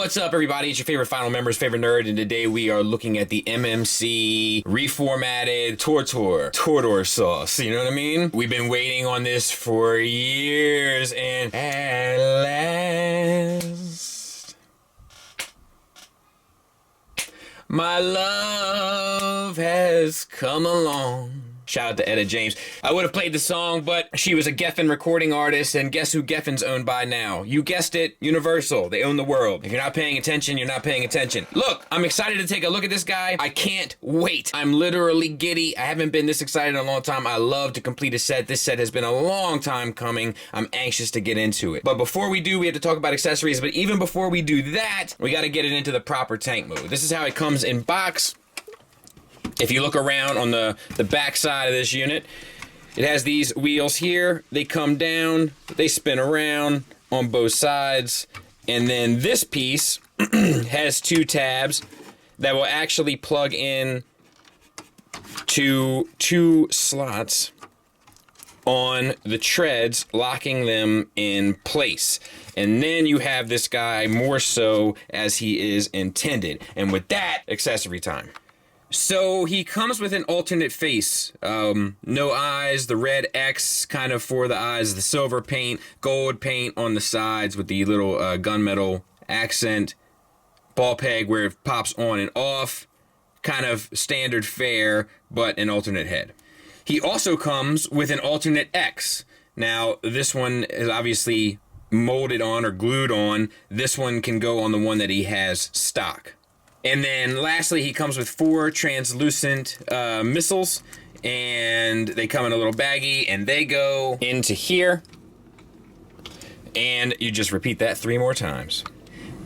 What's up, everybody? It's your favorite Final Members, favorite nerd, and today we are looking at the MMC reformatted Tortor sauce. You know what I mean? We've been waiting on this for years, and at last, my love has come along. Shout out to Etta James. I would have played the song, but she was a Geffen recording artist, and guess who Geffen's owned by now? You guessed it, Universal. They own the world. If you're not paying attention, you're not paying attention. Look, I'm excited to take a look at this guy. I can't wait. I'm literally giddy. I haven't been this excited in a long time. I love to complete a set. This set has been a long time coming. I'm anxious to get into it. But before we do, we have to talk about accessories. But even before we do that, we got to get it into the proper tank mode. This is how it comes in box. If you look around on the back side of this unit, it has these wheels here. They come down, they spin around on both sides, and then this piece has two tabs that will actually plug in to two slots on the treads, locking them in place. And then you have this guy more so as he is intended. And with that, accessory time. So he comes with an alternate face, no eyes, the red X kind of for the eyes, the silver paint, gold paint on the sides with the little gunmetal accent, ball peg where it pops on and off, kind of standard fare, but an alternate head. He also comes with an alternate X. Now, this one is obviously molded on or glued on. This one can go on the one that he has stock. And then lastly, he comes with 4 translucent missiles, and they come in a little baggie, and they go into here. And you just repeat that 3 more times.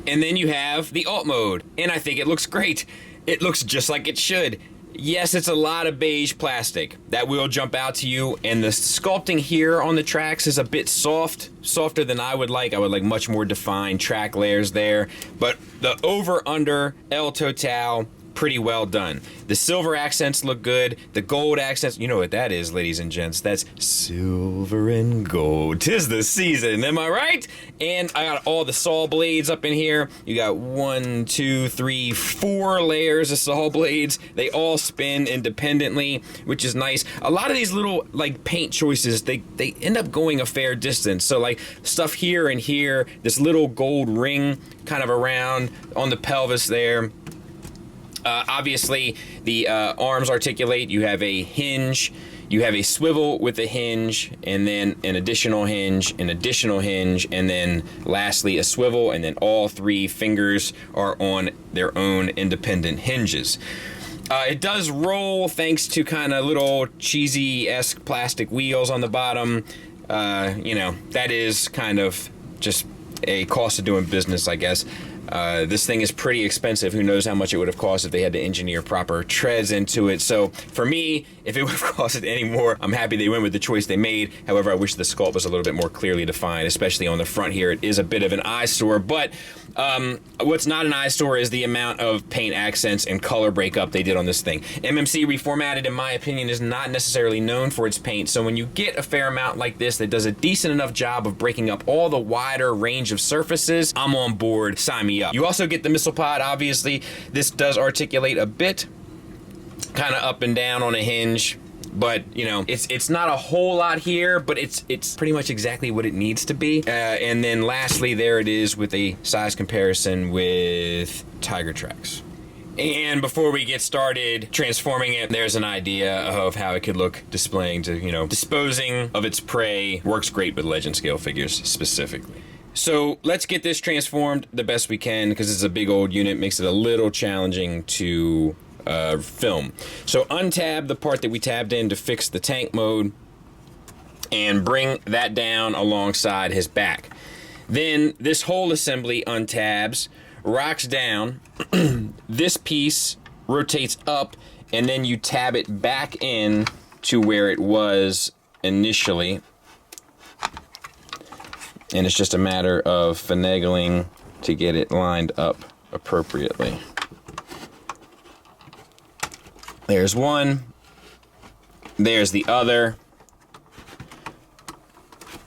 And then you have the alt mode, and I think it looks great. It looks just like it should. Yes, it's a lot of beige plastic. That will jump out to you, and the sculpting here on the tracks is a bit softer than I would like. I would like much more defined track layers there, but the over-under El Total, pretty well done. The silver accents look good. The gold accents, you know what that is, ladies and gents. That's silver and gold. 'Tis the season, am I right? And I got all the saw blades up in here. You got 1, 2, 3, 4 layers of saw blades. They all spin independently, which is nice. A lot of these little like paint choices, they end up going a fair distance. So like stuff here and here, this little gold ring kind of around on the pelvis there. Obviously, the arms articulate. You have a hinge, you have a swivel with a hinge, and then an additional hinge, and then lastly a swivel, and then all 3 fingers are on their own independent hinges. It does roll thanks to kind of little cheesy-esque plastic wheels on the bottom. You know, that is kind of just a cost of doing business, I guess. This thing is pretty expensive. Who knows how much it would have cost if they had to engineer proper treads into it. So for me, if it would have costed any more, I'm happy they went with the choice they made. However, I wish the sculpt was a little bit more clearly defined, especially on the front here. It is a bit of an eyesore, but what's not an eyesore is the amount of paint accents and color breakup they did on this thing. MMC reformatted, in my opinion, is not necessarily known for its paint. So when you get a fair amount like this that does a decent enough job of breaking up all the wider range of surfaces, I'm on board. Sign me up. You also get the missile pod, obviously. This does articulate a bit, kind of up and down on a hinge, but you know, it's not a whole lot here, but it's pretty much exactly what it needs to be. And then lastly, there it is with a size comparison with Tiger Tracks. And before we get started transforming it, there's an idea of how it could look displaying to, you know, disposing of its prey. Works great with legend scale figures specifically. So let's get this transformed the best we can, because it's a big old unit, makes it a little challenging to film. So untab the part that we tabbed in to fix the tank mode and bring that down alongside his back. Then this whole assembly untabs, rocks down, this piece rotates up, and then you tab it back in to where it was initially. And it's just a matter of finagling to get it lined up appropriately. There's one, there's the other,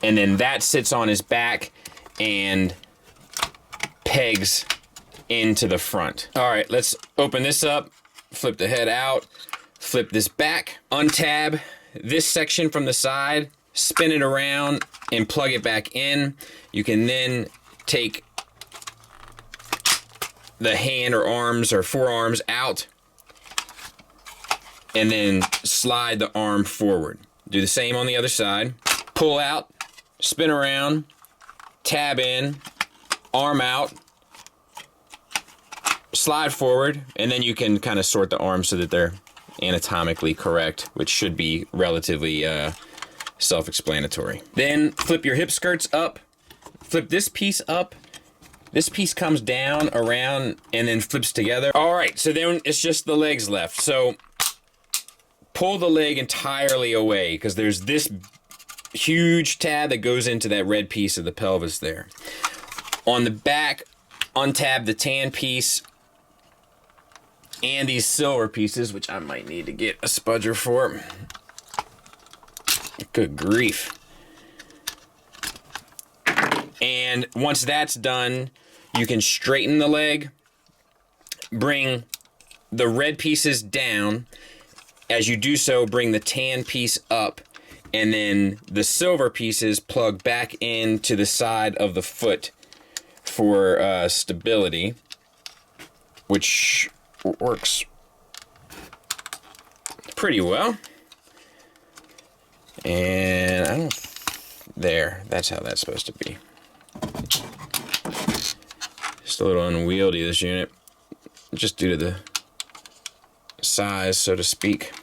and then that sits on his back and pegs into the front. All right, let's open this up, flip the head out, flip this back, untab this section from the side, spin it around, and plug it back in. You can then take the hand or arms or forearms out and then slide the arm forward. Do the same on the other side. Pull out, spin around, tab in, arm out, slide forward, and then you can kind of sort the arms so that they're anatomically correct, which should be relatively self-explanatory. Then flip your hip skirts up, flip this piece up. This piece comes down, around, and then flips together. All right, so then it's just the legs left. So pull the leg entirely away because there's this huge tab that goes into that red piece of the pelvis there. On the back, untab the tan piece and these silver pieces, which I might need to get a spudger for. Good grief. And once that's done, you can straighten the leg, bring the red pieces down. As you do so, bring the tan piece up, and then the silver pieces plug back into the side of the foot for stability, which works pretty well. And I don't... There, that's how that's supposed to be. Just a little unwieldy, this unit, just due to the size, so to speak.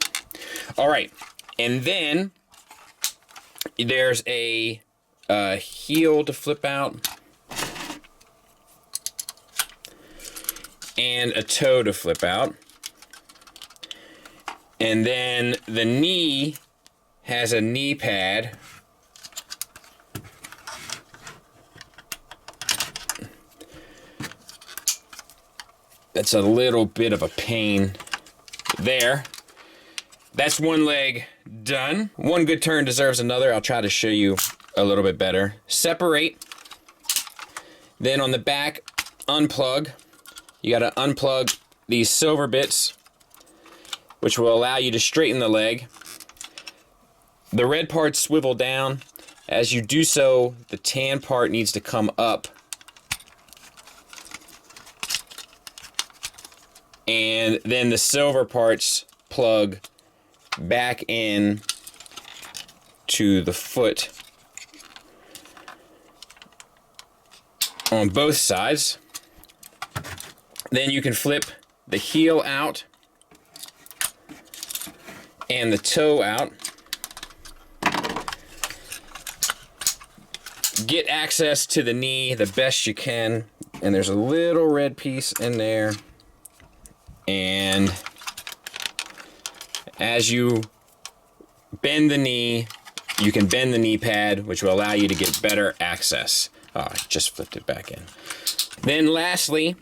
All right, and then there's a heel to flip out and a toe to flip out. And then the knee has a knee pad. That's a little bit of a pain there. That's one leg done. One good turn deserves another. I'll try to show you a little bit better. Separate. Then on the back, unplug. You gotta unplug these silver bits, which will allow you to straighten the leg. The red parts swivel down. As you do so, the tan part needs to come up. And then the silver parts plug back in to the foot on both sides. Then you can flip the heel out and the toe out. Get access to the knee the best you can. And there's a little red piece in there. And as you bend the knee, you can bend the knee pad, which will allow you to get better access. Oh, I just flipped it back in. Then lastly,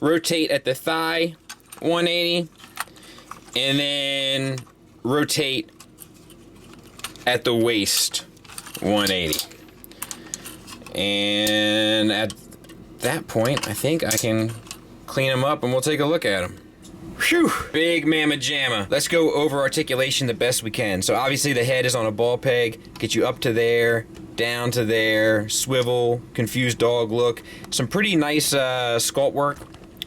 rotate at the thigh 180, and then rotate at the waist 180. And at that point, I think I can clean them up and we'll take a look at them. Phew, big mamma jamma. Let's go over articulation the best we can. So obviously the head is on a ball peg. Get you up to there, down to there, swivel, confused dog look. Some pretty nice sculpt work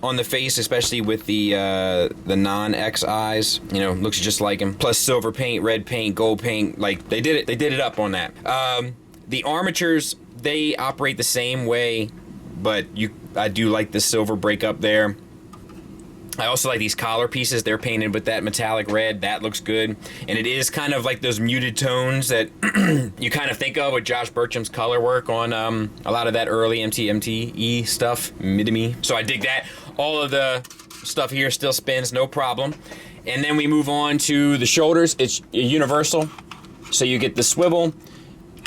on the face, especially with the non-X eyes. You know, looks just like him. Plus silver paint, red paint, gold paint. Like they did it up on that. The armatures, they operate the same way, but I do like the silver breakup there. I also like these collar pieces. They're painted with that metallic red. That looks good. And it is kind of like those muted tones that you kind of think of with Josh Burcham's color work on a lot of that early MTE stuff, Midimi. So I dig that. All of the stuff here still spins, no problem. And then we move on to the shoulders. It's universal. So you get the swivel.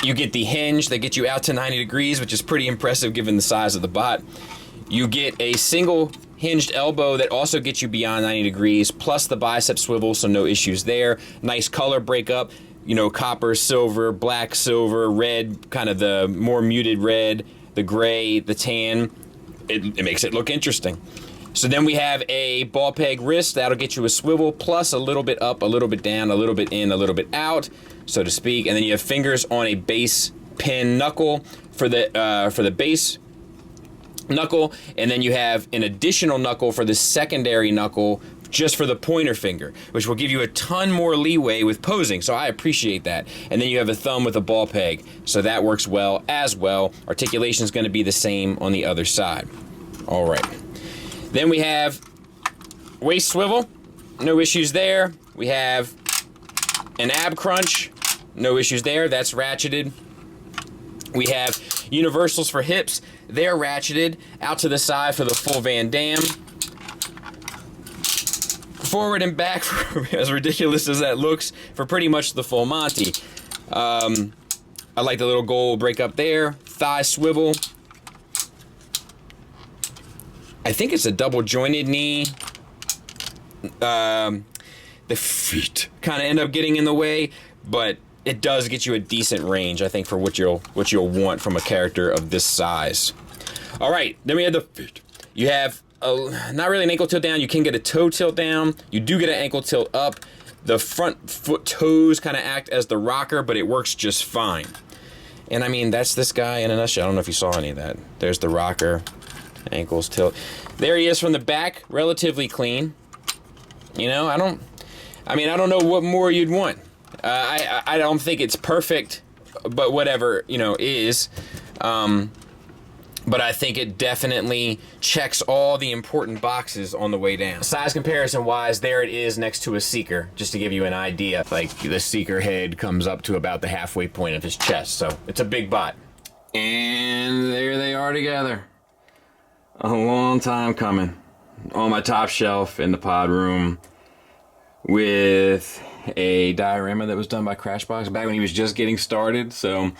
You get the hinge that gets you out to 90 degrees, which is pretty impressive given the size of the bot. You get a single hinged elbow that also gets you beyond 90 degrees, plus the bicep swivel, so no issues there. Nice color breakup, you know, copper, silver, black, silver, red, kind of the more muted red, the gray, the tan. it makes it look interesting. So then we have a ball peg wrist. That'll get you a swivel, plus a little bit up, a little bit down, a little bit in, a little bit out, so to speak. And then you have fingers on a base pin knuckle for the base knuckle, and then you have an additional knuckle for the secondary knuckle just for the pointer finger, which will give you a ton more leeway with posing, so I appreciate that. And then you have a thumb with a ball peg, so that works well as well. Articulation is going to be the same on the other side. All right. Then we have waist swivel, no issues there. We have an ab crunch, no issues there, that's ratcheted. We have universals for hips, they're ratcheted out to the side for the full Van Damme. Forward and back, as ridiculous as that looks, for pretty much the full Monty. I like the little gold break up there. Thigh swivel. I think it's a double jointed knee. The feet kind of end up getting in the way, but it does get you a decent range, I think, for what you'll want from a character of this size. All right, then we have the feet. You have not really an ankle tilt down. You can get a toe tilt down. You do get an ankle tilt up. The front foot toes kind of act as the rocker, but it works just fine. And I mean, that's this guy in a nutshell. I don't know if you saw any of that. There's the rocker, ankles tilt. There he is from the back, relatively clean. You know, I don't know what more you'd want. I don't think it's perfect, but whatever, you know, is. But I think it definitely checks all the important boxes on the way down. Size comparison wise, there it is next to a Seeker, just to give you an idea. Like, the Seeker head comes up to about the halfway point of his chest, so it's a big bot. And there they are together. A long time coming. On my top shelf in the pod room with a diorama that was done by Crashbox back when he was just getting started, so,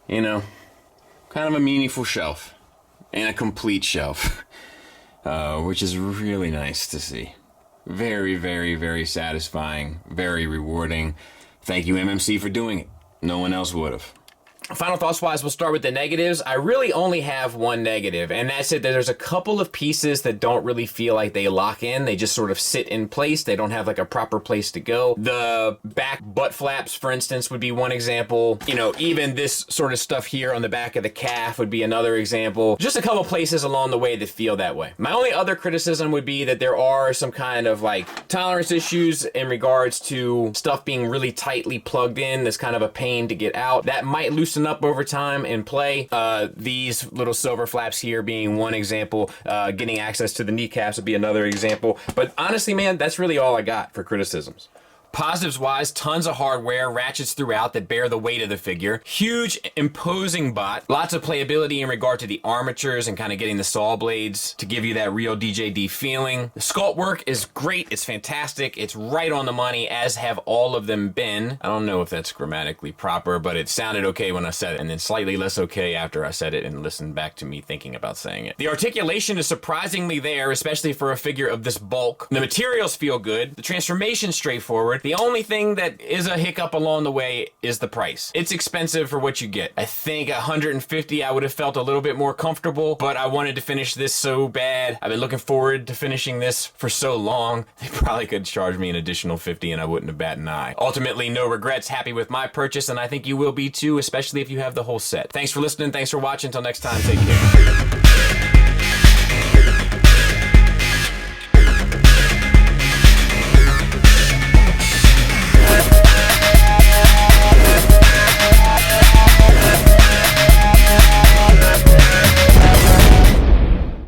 you know, kind of a meaningful shelf and a complete shelf, which is really nice to see. Very, very, very satisfying, very rewarding. Thank you, MMC, for doing it. No one else would have. Final thoughts wise, we'll start with the negatives. I really only have one negative, and that's it. There's a couple of pieces that don't really feel like they lock in. They just sort of sit in place. They don't have like a proper place to go. The back butt flaps, for instance, would be one example. You know, even this sort of stuff here on the back of the calf would be another example. Just a couple places along the way that feel that way. My only other criticism would be that there are some kind of like tolerance issues in regards to stuff being really tightly plugged in. That's kind of a pain to get out. That might loosen up over time in play. These little silver flaps here being one example. Getting access to the kneecaps would be another example. But honestly, man, that's really all I got for criticisms. Positives wise, tons of hardware, ratchets throughout that bear the weight of the figure. Huge, imposing bot. Lots of playability in regard to the armatures and kind of getting the saw blades to give you that real DJD feeling. The sculpt work is great. It's fantastic. It's right on the money, as have all of them been. I don't know if that's grammatically proper, but it sounded okay when I said it, and then slightly less okay after I said it and listened back to me thinking about saying it. The articulation is surprisingly there, especially for a figure of this bulk. The materials feel good. The transformation's straightforward. The only thing that is a hiccup along the way is the price. It's expensive for what you get. I think $150 I would have felt a little bit more comfortable, but I wanted to finish this so bad. I've been looking forward to finishing this for so long. They probably could charge me an additional $50 and I wouldn't have batted an eye. Ultimately, no regrets, happy with my purchase, and I think you will be too, especially if you have the whole set. Thanks for listening, thanks for watching. Until next time, take care.